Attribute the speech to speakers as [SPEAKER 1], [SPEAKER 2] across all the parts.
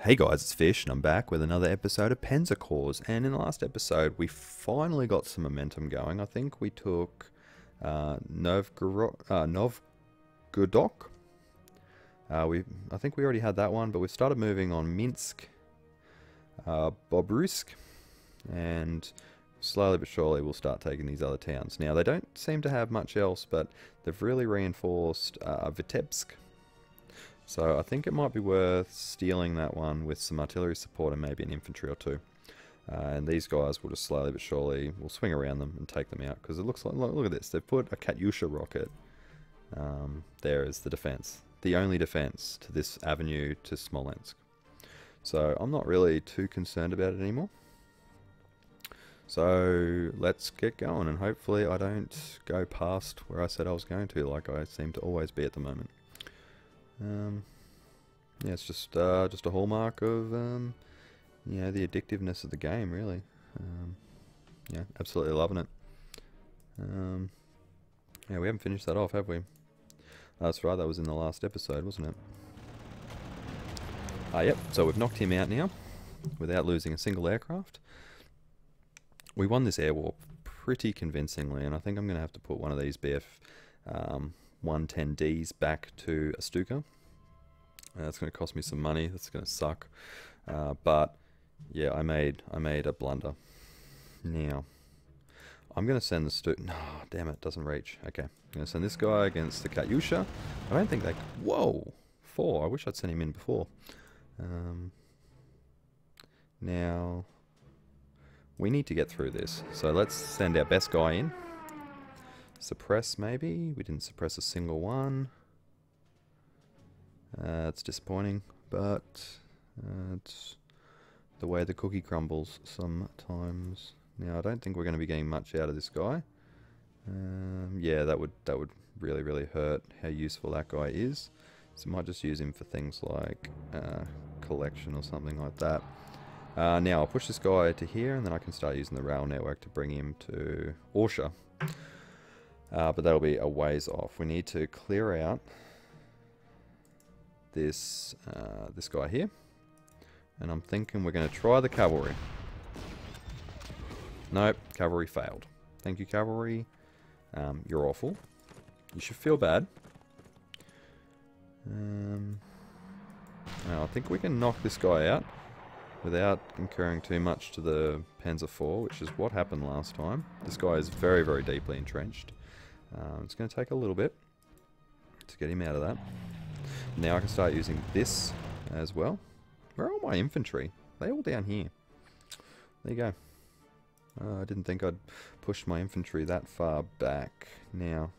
[SPEAKER 1] Hey guys, it's Fish, and I'm back with another episode of Panzer Corps. And in the last episode, we finally got some momentum going. I think we took Novgorod. I think we already had that one, but we started moving on Minsk, Bobruisk, and slowly but surely we'll start taking these other towns. Now, they don't seem to have much else, but they've really reinforced Vitebsk. So I think it might be worth stealing that one with some artillery support and maybe an infantry or two. And these guys will just slowly but surely, we'll swing around them and take them out. Because it looks like, look at this, they've put a Katyusha rocket there as the defense. The only defense to this avenue to Smolensk. So I'm not really too concerned about it anymore. So let's get going, and hopefully I don't go past where I said I was going to, like I seem to always be at the moment. Yeah, it's just a hallmark of yeah, the addictiveness of the game, really. Yeah, absolutely loving it. Yeah, we haven't finished that off, have we? That's right, that was in the last episode, wasn't it? Yep, so we've knocked him out now, without losing a single aircraft. We won this air war pretty convincingly, and I think I'm going to have to put one of these BF 110Ds back to Astuka. That's going to cost me some money. That's going to suck. But yeah, I made a blunder. Now I'm going to send the no, damn it, doesn't reach. Okay, I'm going to send this guy against the Katyusha. I don't think they. Whoa, 4. I wish I'd sent him in before. Now we need to get through this. So let's send our best guy in. Suppress, maybe? We didn't suppress a single one. It's disappointing, but it's the way the cookie crumbles sometimes. Now, I don't think we're going to be getting much out of this guy. Yeah, that would really hurt how useful that guy is. So I might just use him for things like collection or something like that. Now, I'll push this guy to here, and then I can start using the rail network to bring him to Orsha. But that'll be a ways off. We need to clear out this guy here, and I'm thinking we're going to try the cavalry. Nope, cavalry failed. Thank you, cavalry. You're awful. You should feel bad. Now I think we can knock this guy out without incurring too much to the Panzer IV, which is what happened last time. This guy is very deeply entrenched. It's going to take a little bit to get him out of that. Now I can start using this as well. Where are all my infantry? They're all down here. There you go. I didn't think I'd push my infantry that far back. Now,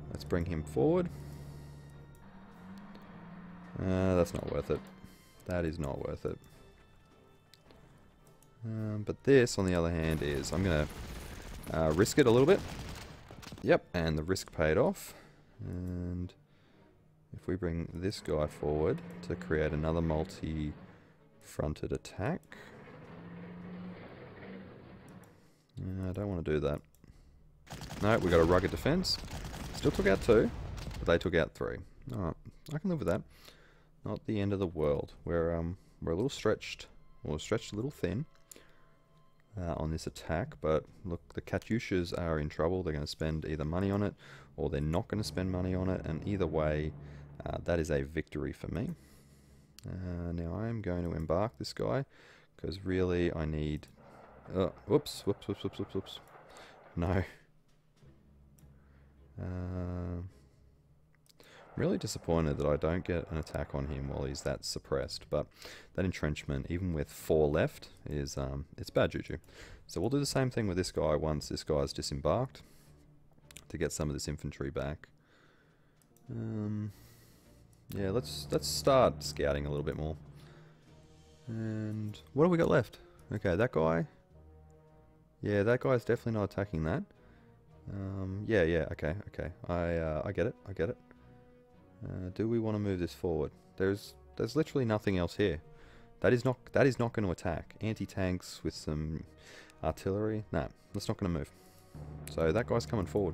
[SPEAKER 1] let's bring him forward. That's not worth it. That is not worth it. But this, on the other hand, is... I'm going to risk it a little bit. Yep, and the risk paid off. And if we bring this guy forward to create another multi-fronted attack. I don't want to do that. No, we got a rugged defense. Still took out 2, but they took out 3. Alright, I can live with that. Not the end of the world. We're a little stretched, or stretched a little thin on this attack, but look, the Katyushas are in trouble. They're going to spend either money on it, or they're not going to spend money on it, and either way, that is a victory for me. Now I am going to embark this guy, because really I need... whoops. No. I'm really disappointed that I don't get an attack on him while he's that suppressed, but that entrenchment, even with 4 left, is it's bad juju. So we'll do the same thing with this guy once this guy's disembarked, to get some of this infantry back. Yeah, let's start scouting a little bit more. And what have we got left? Okay, that guy. Yeah, that guy's definitely not attacking that. Yeah, okay. I get it. Do we want to move this forward? There's literally nothing else here. That is not going to attack. Anti-tanks with some artillery. Nah, that's not going to move. So that guy's coming forward,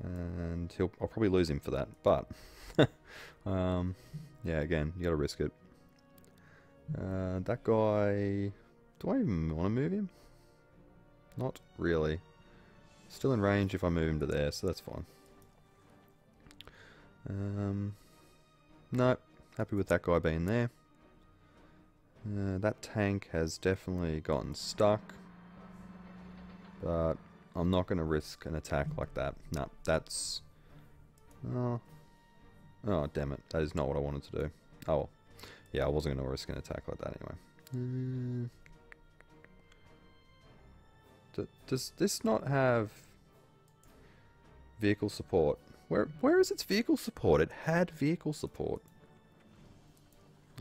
[SPEAKER 1] and I'll probably lose him for that. But yeah, again, you got to risk it. That guy... Do I even want to move him? Not really. Still in range if I move him to there, so that's fine. No, happy with that guy being there. That tank has definitely gotten stuck. But I'm not going to risk an attack like that. No, that's... Oh, damn it. That is not what I wanted to do. Oh, well. Yeah, I wasn't going to risk an attack like that anyway. Does this not have vehicle support? Where is its vehicle support? It had vehicle support.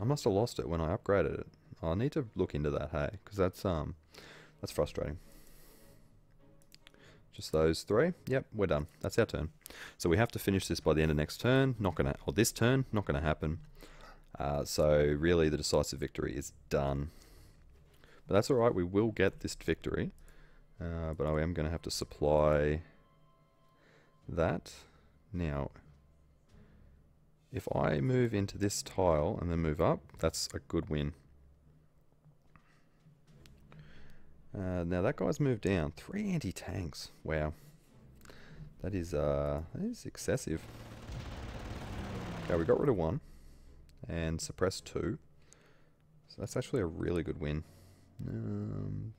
[SPEAKER 1] I must have lost it when I upgraded it. I need to look into that, hey, because that's frustrating. Just those three. Yep, we're done. That's our turn. So we have to finish this by the end of next turn. Not gonna, or this turn. Not gonna happen. So really, the decisive victory is done. But that's all right. We will get this victory. But I am going to have to supply that. Now, if I move into this tile and then move up, that's a good win. Now that guy's moved down. 3 anti-tanks. Wow. That is excessive. Okay, we got rid of 1. And suppressed 2. So that's actually a really good win.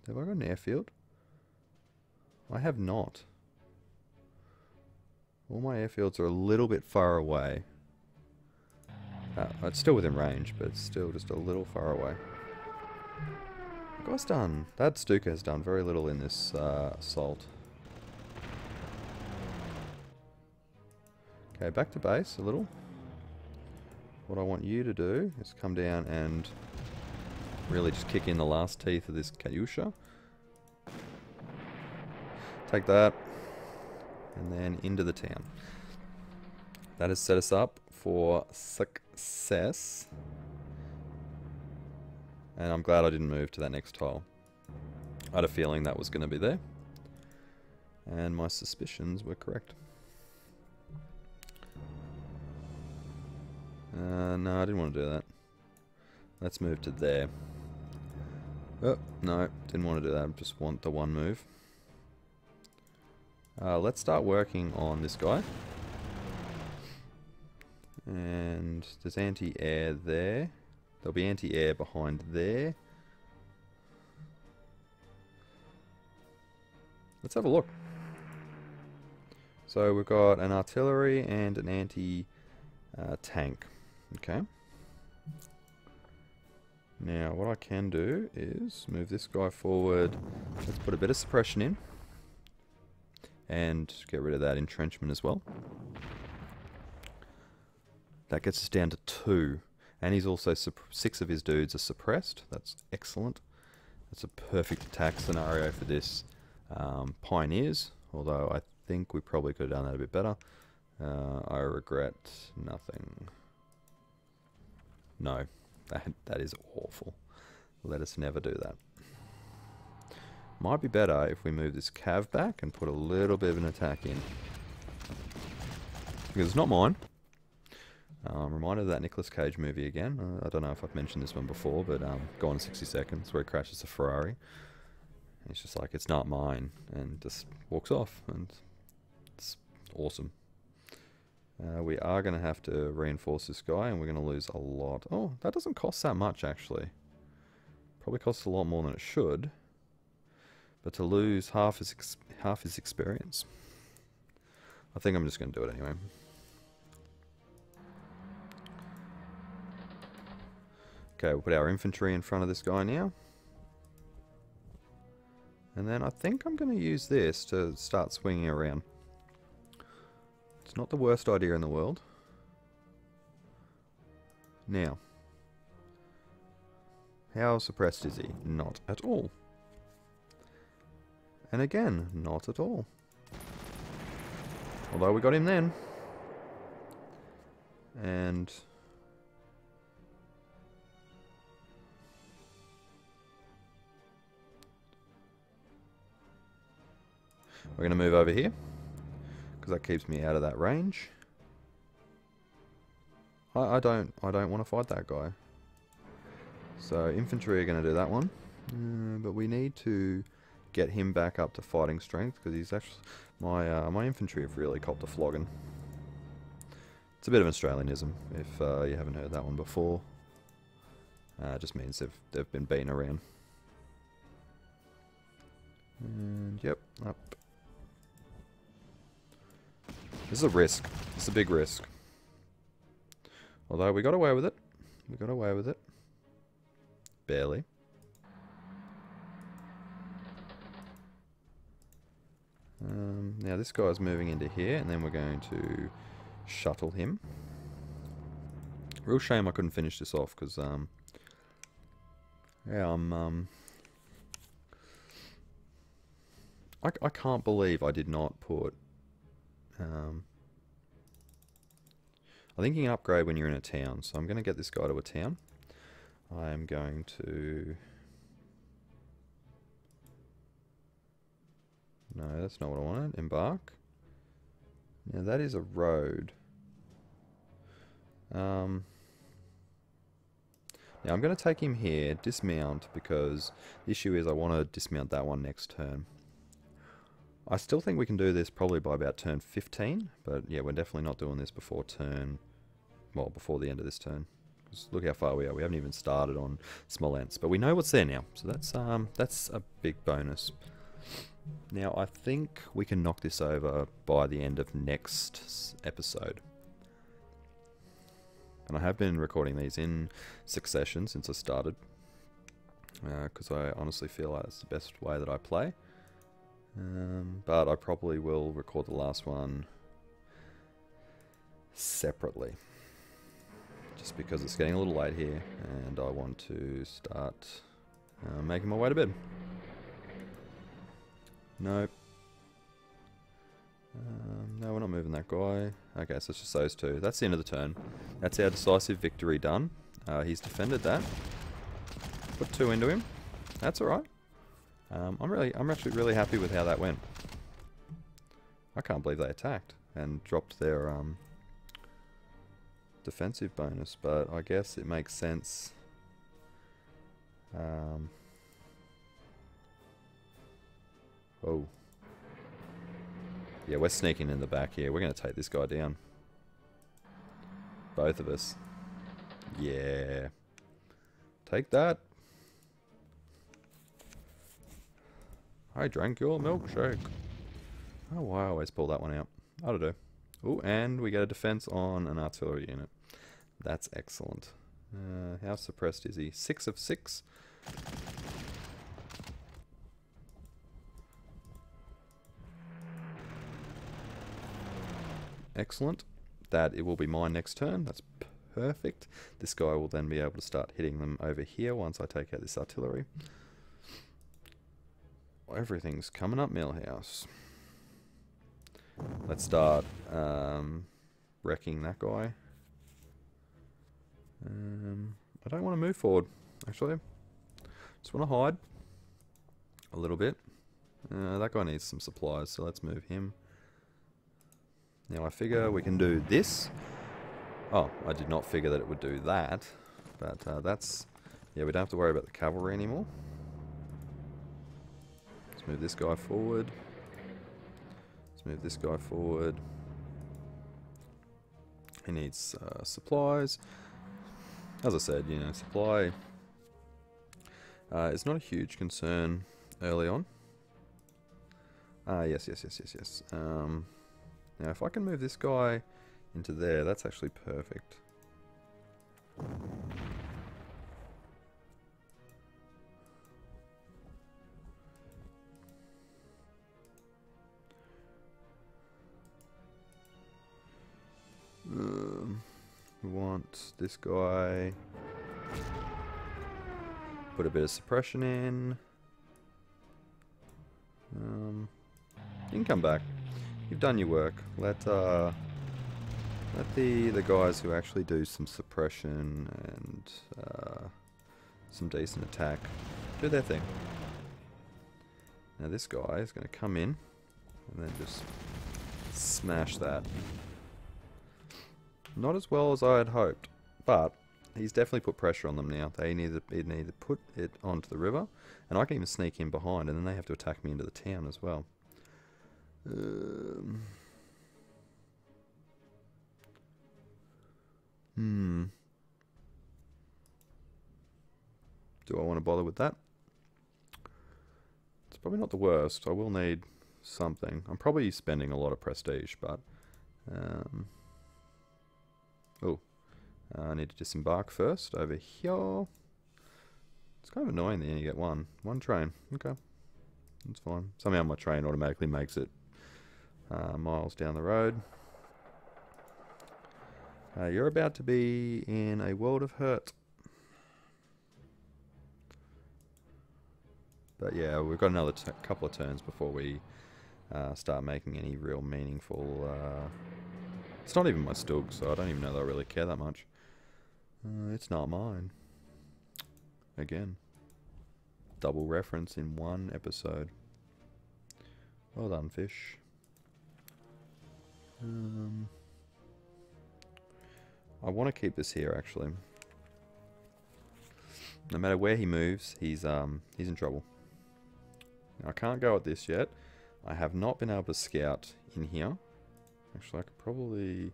[SPEAKER 1] Have I got an airfield? I have not. All my airfields are a little bit far away. It's still within range, but it's still just a little far away. The guy's done... That Stuka has done very little in this assault. Okay, back to base a little. What I want you to do is come down and really just kick in the last teeth of this Katyusha. Take that, and then into the town. That has set us up for success. And I'm glad I didn't move to that next tile. I had a feeling that was going to be there. And my suspicions were correct. No, I didn't want to do that. Let's move to there. Oh, no, didn't want to do that. I just want the one move. Let's start working on this guy. And there's anti-air there. There'll be anti-air behind there. Let's have a look. So we've got an artillery and an anti-tank. Okay. Now what I can do is move this guy forward. Let's put a bit of suppression in. And get rid of that entrenchment as well. That gets us down to 2. And he's also 6 of his dudes are suppressed. That's excellent. That's a perfect attack scenario for this Pioneers. Although I think we probably could have done that a bit better. I regret nothing. No, that is awful. Let us never do that. Might be better if we move this cav back and put a little bit of an attack in. Because it's not mine. Reminded of that Nicolas Cage movie again. I don't know if I've mentioned this one before, but Gone in 60 Seconds, where he crashes a Ferrari. And he's just like, it's not mine, and just walks off, and it's awesome. We are going to have to reinforce this guy, and we're going to lose a lot. Oh, that doesn't cost that much, actually. Probably costs a lot more than it should. But to lose half his experience. I think I'm just going to do it anyway. Okay, we'll put our infantry in front of this guy now. And then I think I'm going to use this to start swinging around. It's not the worst idea in the world. Now, how suppressed is he? Not at all. And again, not at all. Although we got him then. And we're going to move over here, because that keeps me out of that range. I don't want to fight that guy. So infantry are going to do that one. But we need to get him back up to fighting strength, because he's actually... My infantry have really copped a flogging. It's a bit of Australianism, if you haven't heard that one before. It just means they've been beaten around. And yep, up. This is a risk. It's a big risk. Although we got away with it. We got away with it. Barely. Now this guy's moving into here, and then we're going to shuttle him. Real shame I couldn't finish this off, because yeah, I can't believe I did not put... I think you can upgrade when you're in a town, so I'm going to get this guy to a town. I am going to... No, that's not what I wanted. Embark. Now that is a road. Now I'm going to take him here, dismount, because the issue is I want to dismount that one next turn. I still think we can do this probably by about turn 15, but yeah, we're definitely not doing this before turn... Well, before the end of this turn. Just look how far we are. We haven't even started on Smolensk, but we know what's there now, so that's a big bonus. Now, I think we can knock this over by the end of next episode. And I have been recording these in succession since I started, because I honestly feel like it's the best way that I play. But I probably will record the last one separately, just because it's getting a little late here and I want to start making my way to bed. Nope. No, we're not moving that guy. Okay, so it's just those two. That's the end of the turn. That's our decisive victory done. He's defended that. Put 2 into him. That's alright. I'm actually really happy with how that went. I can't believe they attacked and dropped their defensive bonus, but I guess it makes sense. Oh. Yeah, we're sneaking in the back here. We're going to take this guy down. Both of us. Yeah. Take that. I drank your milkshake. Oh, why I always pull that one out. That'll do. Oh, and we get a defense on an artillery unit. That's excellent. How suppressed is he? 6 of 6. Excellent. That it will be mine next turn. That's perfect. This guy will then be able to start hitting them over here once I take out this artillery. Everything's coming up, Millhouse. Let's start wrecking that guy. I don't want to move forward, actually. Just want to hide a little bit. That guy needs some supplies, so let's move him. Now I figure we can do this. Oh, I did not figure that it would do that. But that's... Yeah, we don't have to worry about the cavalry anymore. Let's move this guy forward. Let's move this guy forward. He needs supplies. As I said, you know, supply is not a huge concern early on. Yes. Now, if I can move this guy into there, that's actually perfect. We want this guy. Put a bit of suppression in. You can come back. You've done your work. Let the guys who actually do some suppression and some decent attack do their thing. Now this guy is going to come in and then just smash that. Not as well as I had hoped, but he's definitely put pressure on them now. They need to put it onto the river, and I can even sneak in behind, and then they have to attack me into the town as well. Do I want to bother with that? It's probably not the worst. I will need something. I'm probably spending a lot of prestige, but... I need to disembark first over here. It's kind of annoying that you only get one train. Okay, that's fine. Somehow my train automatically makes it miles down the road. You're about to be in a world of hurt. But yeah, we've got another couple of turns before we start making any real meaningful... it's not even my Stug, so I don't even know that I really care that much. It's not mine. Again. Double reference in one episode. Well done, fish. I want to keep this here, actually. No matter where he moves, he's in trouble. Now, I can't go at this yet. I have not been able to scout in here. Actually, I could probably...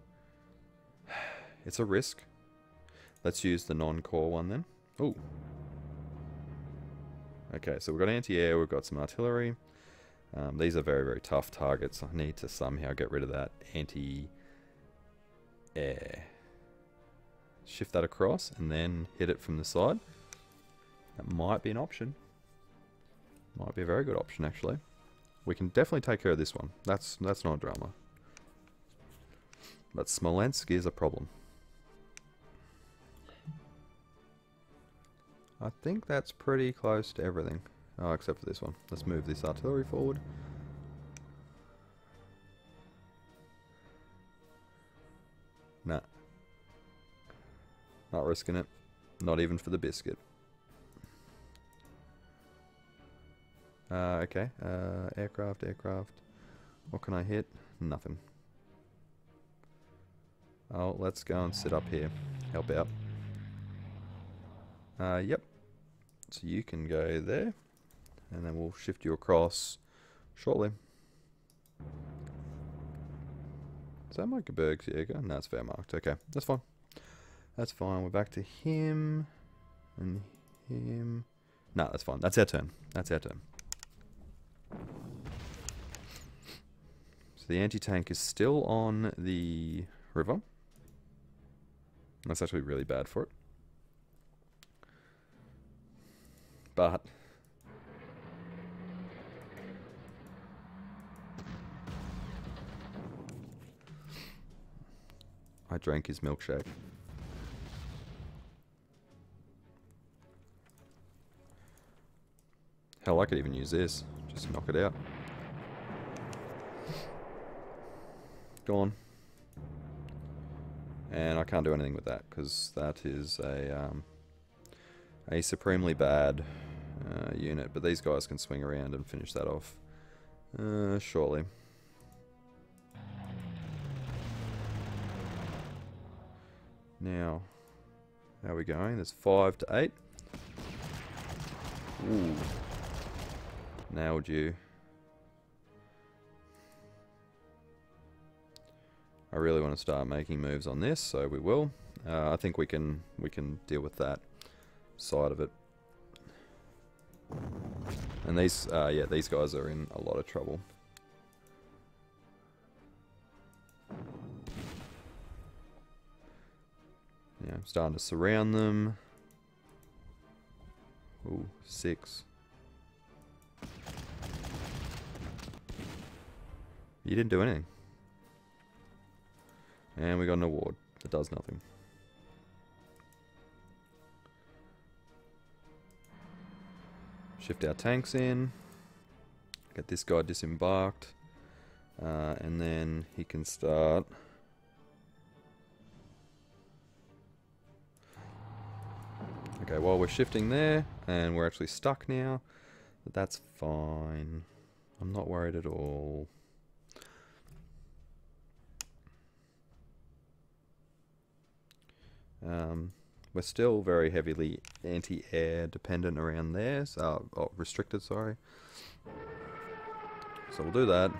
[SPEAKER 1] It's a risk. Let's use the non-core one then. Ooh. Okay, so we've got anti-air, we've got some artillery. These are very, very tough targets. I need to somehow get rid of that anti-air. Shift that across and then hit it from the side. That might be an option. Might be a very good option, actually. We can definitely take care of this one. That's not a drama. But Smolensk is a problem. I think that's pretty close to everything. Oh, except for this one. Let's move this artillery forward. Nah. Not risking it. Not even for the biscuit. Okay. Aircraft. What can I hit? Nothing. Oh, let's go and sit up here. Help out. Yep. So you can go there. And then we'll shift you across shortly. Is that Michelberg's Jäger? No, it's Wehrmacht. Okay, that's fine. That's fine. We're back to him. And him. No, that's fine. That's our turn. That's our turn. So the anti-tank is still on the river. That's actually really bad for it. But... I drank his milkshake. Hell, I could even use this. Just knock it out. Gone. And I can't do anything with that, because that is a supremely bad unit. But these guys can swing around and finish that off. Surely. Now, how are we going? There's 5 to 8. Ooh. Nailed you. I really want to start making moves on this, so we will. I think we can deal with that side of it. And these, yeah, these guys are in a lot of trouble. Yeah, I'm starting to surround them. Ooh, 6. You didn't do anything. And we got an award that does nothing. Shift our tanks in. Get this guy disembarked. And then he can start... Okay, while we're shifting there, and we're actually stuck now, but that's fine. I'm not worried at all. We're still very heavily anti-air dependent around there, so restricted, sorry. So we'll do that.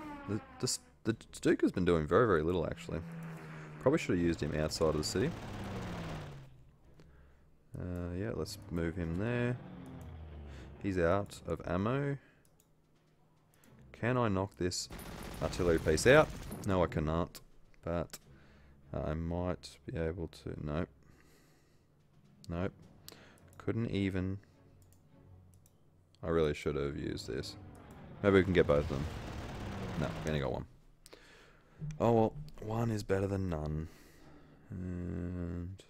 [SPEAKER 1] The Duke has been doing very, very little, actually. Probably should have used him outside of the city. Yeah, let's move him there. He's out of ammo. Can I knock this artillery piece out? No, I cannot. But I might be able to... Nope. Nope. Couldn't even... I really should have used this. Maybe we can get both of them. No, we only got one. Oh well, one is better than none. And...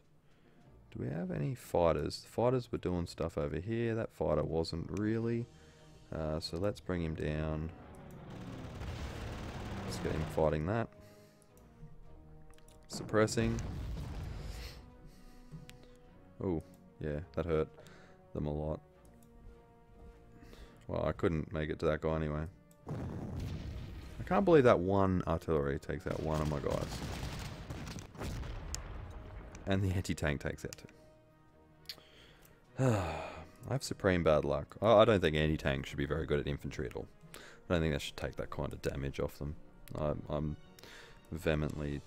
[SPEAKER 1] do we have any fighters? The fighters were doing stuff over here. That fighter wasn't really. So let's bring him down. Let's get him fighting that. Suppressing. Oh, yeah, that hurt them a lot. Well, I couldn't make it to that guy anyway. I can't believe that one artillery takes out one of my guys. And the anti-tank takes out two. I have supreme bad luck. I don't think anti-tank should be very good at infantry at all. I don't think that should take that kind of damage off them. I'm vehemently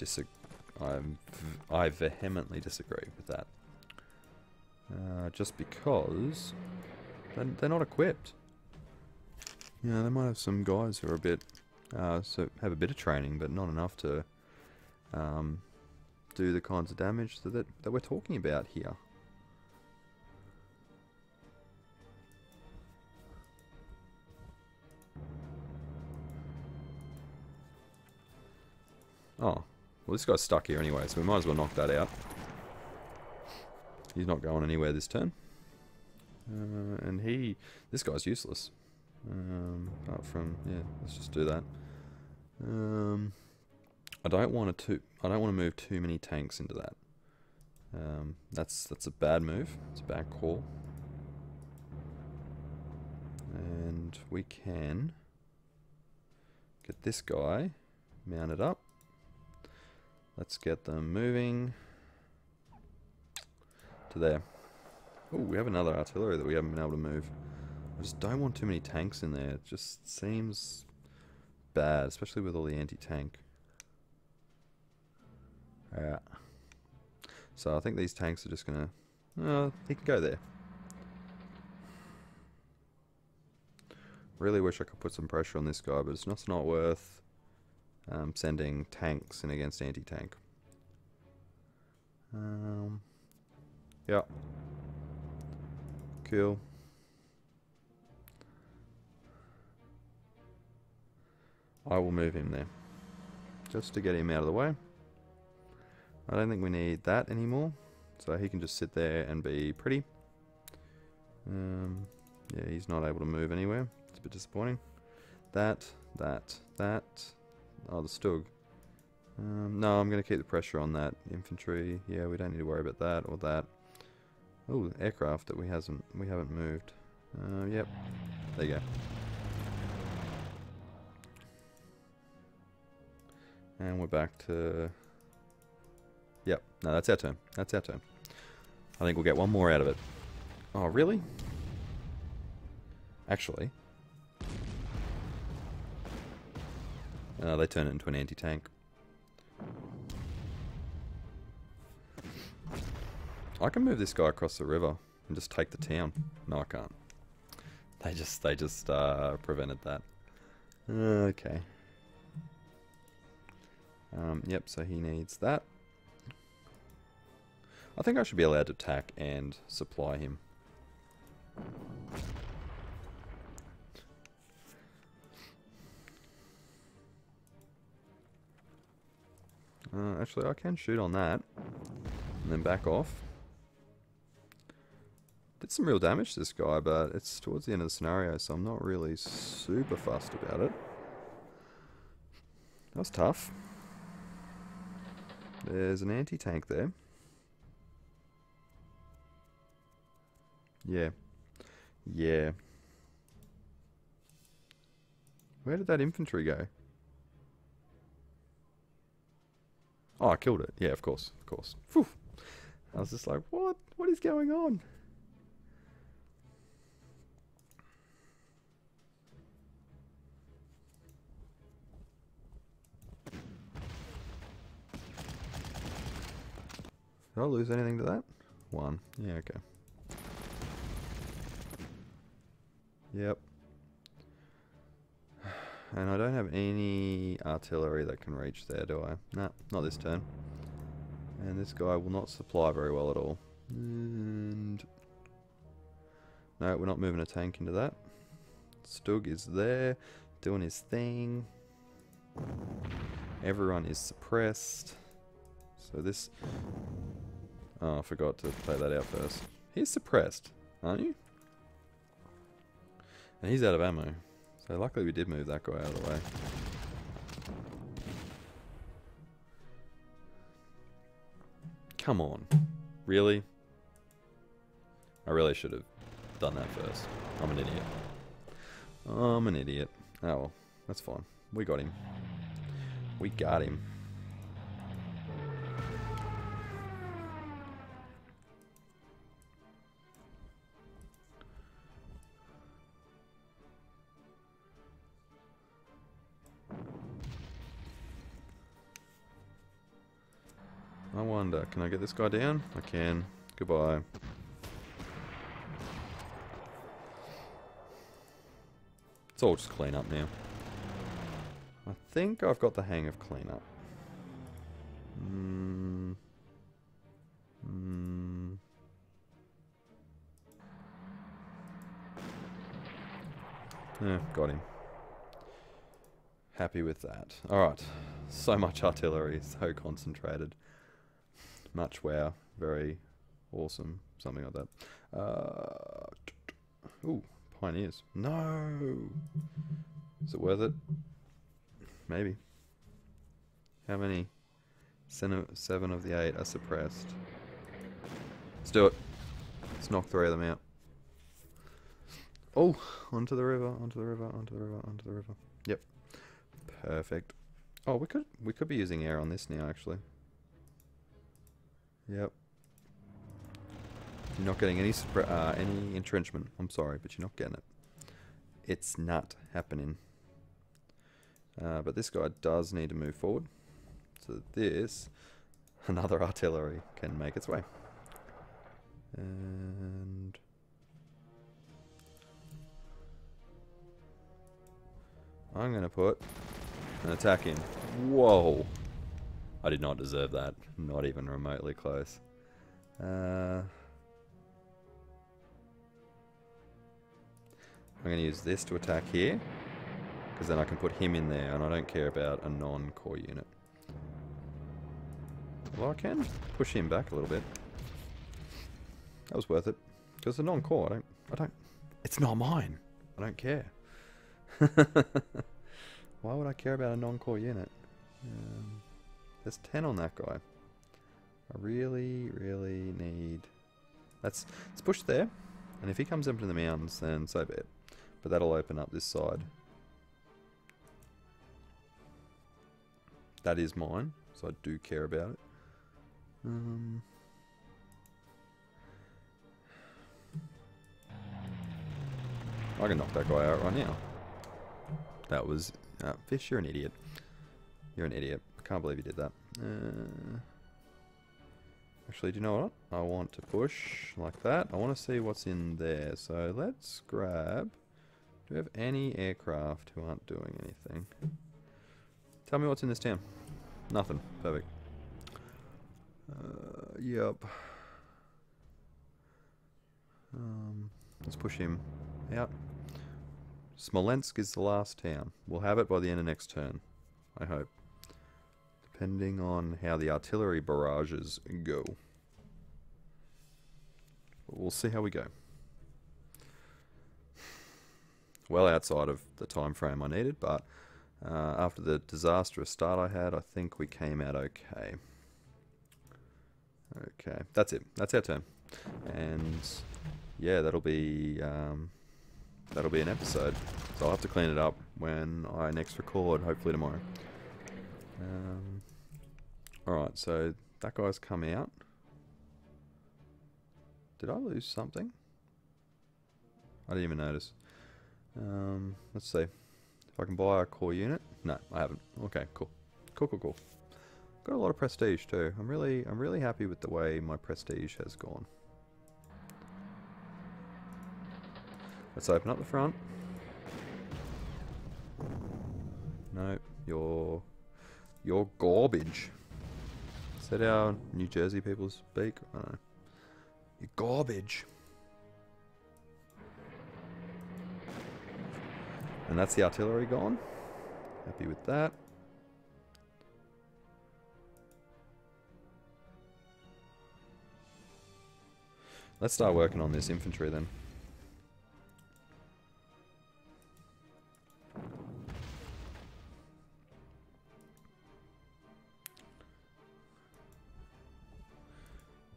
[SPEAKER 1] I vehemently disagree with that. Just because they're not equipped. You know, they might have some guys who are a bit so have a bit of training, but not enough to do the kinds of damage that we're talking about here. Oh, well, this guy's stuck here anyway, so we might as well knock that out. He's not going anywhere this turn. And this guy's useless. Apart from, yeah, let's just do that. I don't want to move too many tanks into that. That's a bad move. It's a bad call. And we can get this guy mounted up. Let's get them moving to there. Oh, we have another artillery that we haven't been able to move. I just don't want too many tanks in there. It just seems bad, especially with all the anti-tank. Yeah. So I think these tanks are just gonna... he can go there. Really wish I could put some pressure on this guy, but it's not worth sending tanks in against anti-tank. Yeah. Cool. I will move him there. Just to get him out of the way. I don't think we need that anymore. So he can just sit there and be pretty. Yeah, he's not able to move anywhere. It's a bit disappointing. That. Oh, the Stug. No, I'm going to keep the pressure on that infantry. Yeah, we don't need to worry about that or that. Oh, aircraft that we haven't moved. Yep. There you go. And we're back to... Yep. No, that's our turn. That's our turn. I think we'll get one more out of it. Oh, really? Actually. They turn it into an anti-tank. I can move this guy across the river and just take the town. No, I can't. They just prevented that. Okay. Yep, so he needs that. I think I should be allowed to attack and supply him. Actually, I can shoot on that and then back off. Did some real damage to this guy, but it's towards the end of the scenario, so I'm not really super fussed about it. That was tough. There's an anti-tank there. Yeah. Yeah. Where did that infantry go? Oh, I killed it. Yeah, of course. Of course. Whew. I was just like, what? What is going on? Did I lose anything to that? 1. Yeah, okay. Yep. And I don't have any artillery that can reach there, do I? Nah, not this turn. And this guy will not supply very well at all. And no, we're not moving a tank into that. Stug is there, doing his thing. Everyone is suppressed. So this... Oh, I forgot to play that out first. He's suppressed, aren't you? And he's out of ammo. So luckily we did move that guy out of the way. Come on. Really? I really should have done that first. I'm an idiot. I'm an idiot. Oh well, that's fine. We got him. We got him. I wonder, can I get this guy down? I can. Goodbye. It's all just clean up now. I think I've got the hang of cleanup. Yeah, got him. Happy with that. Alright. So much artillery, so concentrated. Much wow. Very awesome. Something like that. Ooh, pioneers. No! Is it worth it? Maybe. How many? 7 of the 8 are suppressed. Let's do it. Let's knock 3 of them out. Oh! Onto the river, onto the river, onto the river, onto the river. Yep. Perfect. Oh, we could be using air on this now, actually. Yep. You're not getting any entrenchment. I'm sorry, but you're not getting it. It's not happening. But this guy does need to move forward. So that this, another artillery, can make its way. And... I'm going to put an attack in. Whoa! I did not deserve that. Not even remotely close. I'm going to use this to attack here, because then I can put him in there, and I don't care about a non-core unit. Well, I can push him back a little bit. That was worth it. Because the non-core, I don't... It's not mine. I don't care. Why would I care about a non-core unit? There's 10 on that guy. I really, really need... Let's push there. And if he comes up into the mountains, then so be it. But that'll open up this side. That is mine, so I do care about it. I can knock that guy out right now. That was... Fish, you're an idiot. You're an idiot. I can't believe you did that. Actually, do you know what? I want to push like that. I want to see what's in there. So let's grab... Do we have any aircraft who aren't doing anything? Tell me what's in this town. Nothing. Perfect. Yep. Let's push him out. Smolensk is the last town. We'll have it by the end of next turn, I hope. Depending on how the artillery barrages go. But we'll see how we go. Well outside of the time frame I needed, but after the disastrous start I had, I think we came out okay. Okay, that's it. That's our turn. And yeah, that'll be an episode. So I'll have to clean it up when I next record, hopefully tomorrow. Alright, so that guy's come out. Did I lose something? I didn't even notice. Let's see. If I can buy a core unit. No, I haven't. Okay, cool. Cool. Got a lot of prestige too. I'm really happy with the way my prestige has gone. Let's open up the front. No, you're garbage. Is that how New Jersey people speak? I don't know. You're garbage. And that's the artillery gone. Happy with that. Let's start working on this infantry then.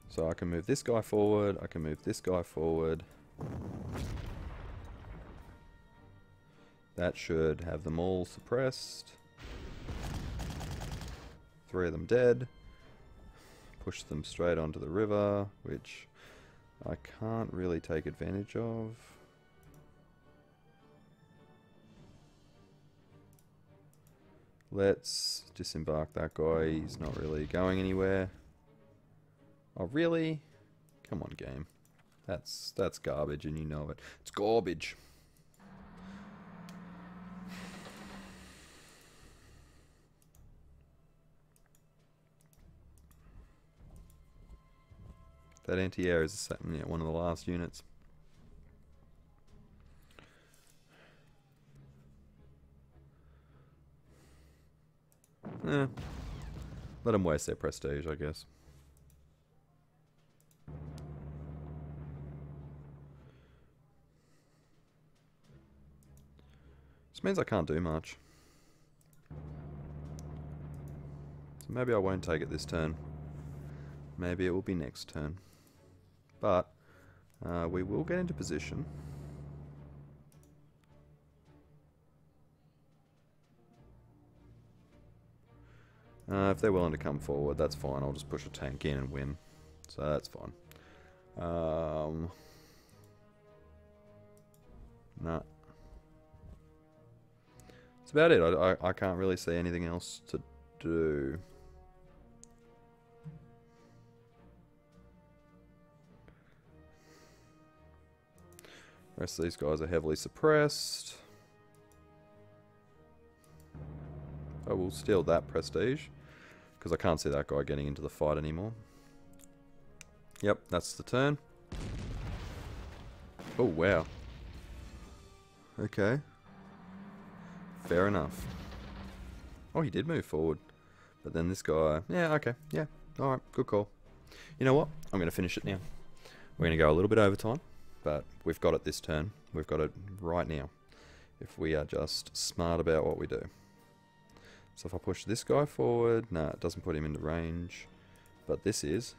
[SPEAKER 1] So I can move this guy forward, I can move this guy forward. That should have them all suppressed. 3 of them dead. Push them straight onto the river, which I can't really take advantage of. Let's disembark that guy. He's not really going anywhere. Oh, really? Come on, game. That's garbage and you know it. It's garbage. That anti-air is one of the last units. Let them waste their prestige, I guess. This means I can't do much. So maybe I won't take it this turn. Maybe it will be next turn. But we will get into position. If they're willing to come forward, that's fine. I'll just push a tank in and win. So that's fine. Nah. That's about it. I can't really see anything else to do. The rest of these guys are heavily suppressed. I will steal that prestige, because I can't see that guy getting into the fight anymore. Yep, that's the turn. Oh, wow. Okay. Fair enough. Oh, he did move forward. But then this guy... Yeah, okay. Yeah. Alright, good call. You know what? I'm going to finish it now. We're going to go a little bit overtime. But we've got it this turn. We've got it right now. If we are just smart about what we do. So if I push this guy forward... Nah, it doesn't put him into range. But this is...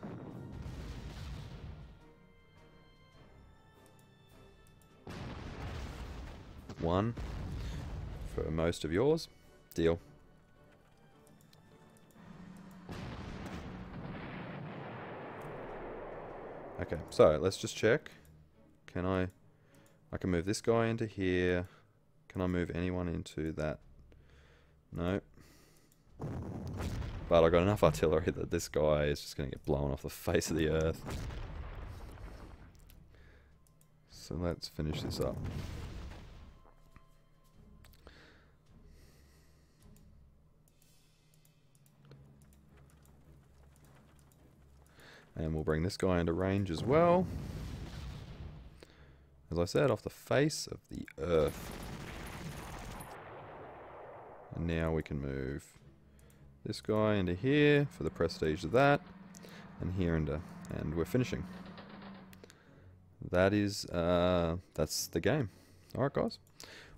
[SPEAKER 1] One. For most of yours. Deal. Okay, so let's just check. Can I can move this guy into here. Can I move anyone into that? No. But I got enough artillery that this guy is just going to get blown off the face of the earth. So let's finish this up. And we'll bring this guy into range as well. As I said, off the face of the earth. And now we can move this guy into here for the prestige of that. And here into... And we're finishing. That is... that's the game. Alright, guys.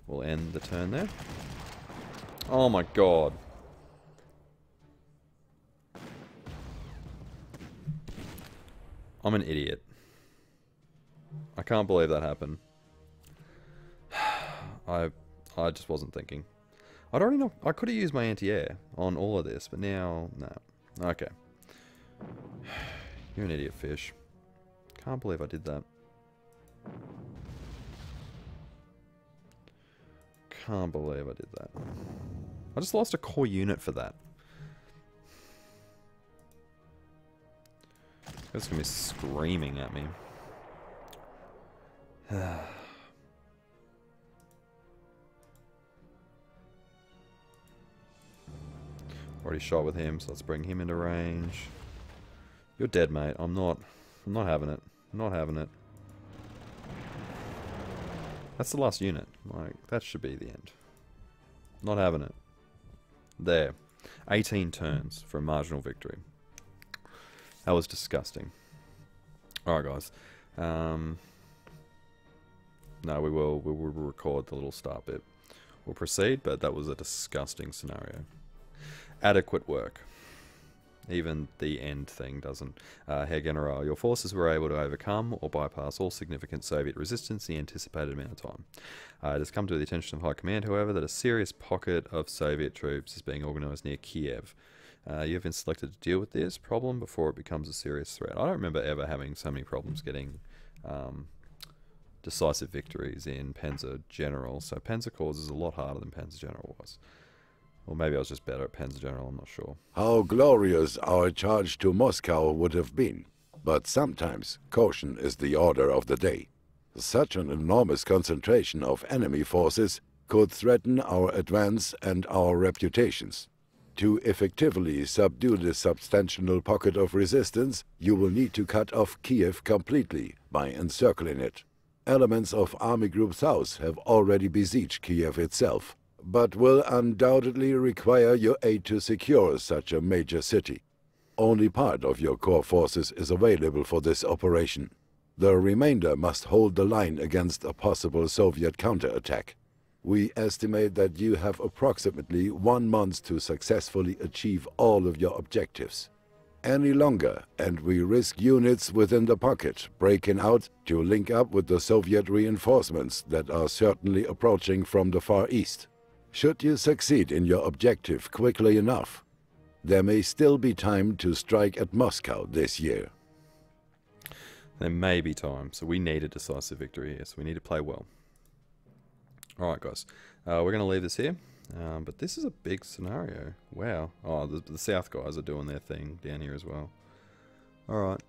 [SPEAKER 1] We'll end the turn there. Oh my god. I'm an idiot. I can't believe that happened. I just wasn't thinking. I'd already know. I could have used my anti-air on all of this, but now, no. Okay. You're an idiot, fish. Can't believe I did that. Can't believe I did that. I just lost a core unit for that. It's gonna be screaming at me. Already shot with him, so let's bring him into range. You're dead, mate. I'm not having it. I'm not having it. That's the last unit. Like, that should be the end. Not having it. There. 18 turns for a marginal victory. That was disgusting. Alright, guys. No, we will record the little start bit. We'll proceed, but that was a disgusting scenario. Adequate work. Even the end thing doesn't. Herr General, your forces were able to overcome or bypass all significant Soviet resistance in the anticipated amount of time. It has come to the attention of High Command, however, that a serious pocket of Soviet troops is being organised near Kiev. You have been selected to deal with this problem before it becomes a serious threat. I don't remember ever having so many problems getting decisive victories in Panzer General, so Panzer Corps is a lot harder than Panzer General was. Or maybe I was just better at Panzer General, I'm not sure.
[SPEAKER 2] How glorious our charge to Moscow would have been. But sometimes caution is the order of the day. Such an enormous concentration of enemy forces could threaten our advance and our reputations. To effectively subdue this substantial pocket of resistance, you will need to cut off Kiev completely by encircling it. Elements of Army Group South have already besieged Kiev itself, but will undoubtedly require your aid to secure such a major city. Only part of your core forces is available for this operation. The remainder must hold the line against a possible Soviet counterattack. We estimate that you have approximately 1 month to successfully achieve all of your objectives. Any longer, and we risk units within the pocket breaking out to link up with the Soviet reinforcements that are certainly approaching from the Far East. Should you succeed in your objective quickly enough, there may still be time to strike at Moscow this year.
[SPEAKER 1] There may be time, so we need a decisive victory here, so we need to play well. Alright guys, we're going to leave this here, but this is a big scenario. Wow. Oh, the South guys are doing their thing down here as well. Alright,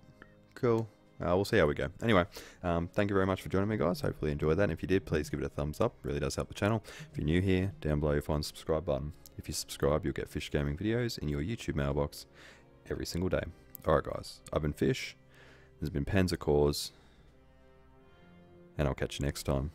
[SPEAKER 1] cool. We'll see how we go. Anyway, thank you very much for joining me, guys. Hopefully you enjoyed that. And if you did, please give it a thumbs up. It really does help the channel. If you're new here, down below you'll find the subscribe button. If you subscribe, you'll get Fish Gaming videos in your YouTube mailbox every single day. Alright guys, I've been Fish. This has been Panzer Corps, and I'll catch you next time.